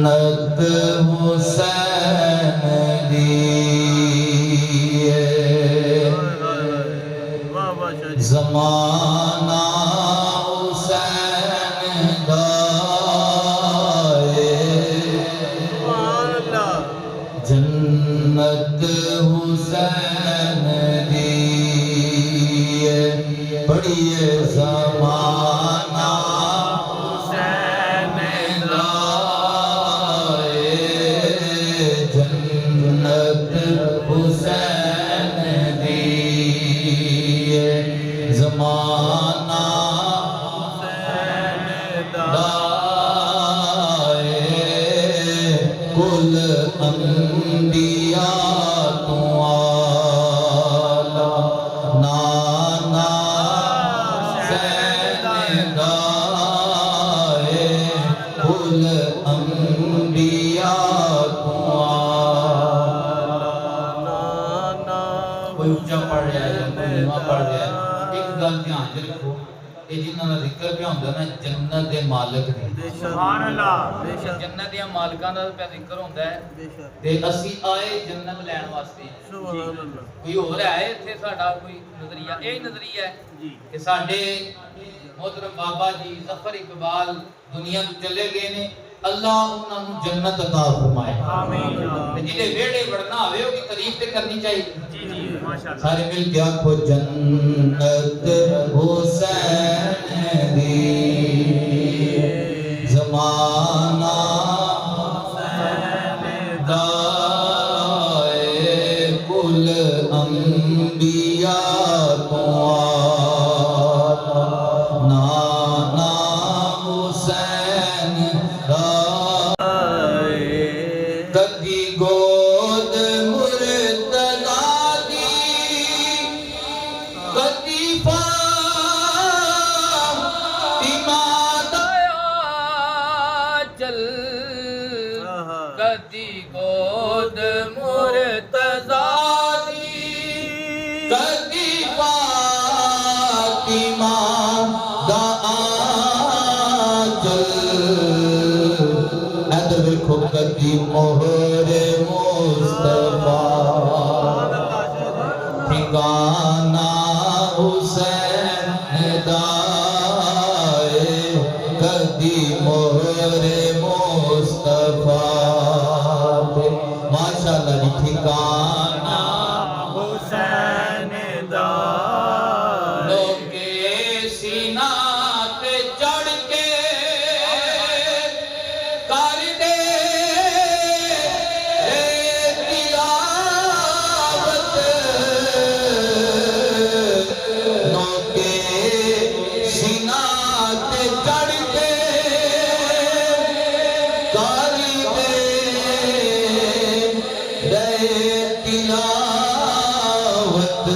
जन्नत हुसैन दी ज़माना हुसैन दा जन्नत हुसैन दी पढ़िए ज़माना हुसैन दा जन्नत हुसैन दी ज़माना हुसैन दा कुल अंबिया तो आला नाना हुसैन दा कुल अंबिया तो आला कोई ऊंचा पढ़ रहा है कोई नीवा पढ़ रहा है एक गल ध्यान च रखो ये जिन्हां दा जिक्र पे होंदा ना जन्नत दे मालिक ने सुभान अल्लाह बेशक जन्नत दे मालिकां दा पे जिक्र होंदा है बेशक ते असि आए जन्नत लैण वास्ते सुभान अल्लाह कोई और है इत्थे साडा कोई नजरिया ए नजरिया है जी कि साडे मोहतरम बाबा जी ज़फर इकबाल दुनिया तो चले गए ने अल्लाह उन्हां नूं जन्नत अता फरमाए आमीन ते जिहदे वेड़े वड़ना होवे ओदी तारीफ ते करनी चाहिए जी जी माशाअल्लाह सारे मिल के आखो जन्नत हुसैन दी ज़माना हुसैन दा कुल अंबिया तो आला नाना हुसैन दा कदी गोद मुर्तज़ा दी कदी फातिमा दा चल कदी गोद मुर्तज़ा दी कदी फातिमा दा आंचल इधर देखो कदी मोहरे मुस्तफा ठिकाना हुसैन दा कदी मोहरे मुस्तफा माशाअल्लाह जी ठिकाना हुसैन दा लोके सीना ते चढ़ के कर दे तिलावत लोके सीना ते चढ़ के कर दे तिलावत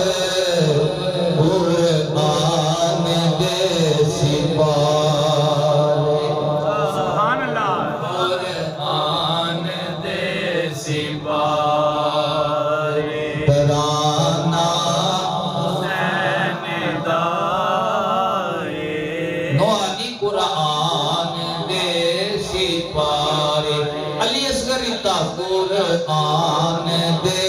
कुरान दे सिपाही सुभान अल्लाह कुरान दे सिपाही तराना हुसैन दा नौआनी कुरान दे सिपाही अली असगर ता कुरान दे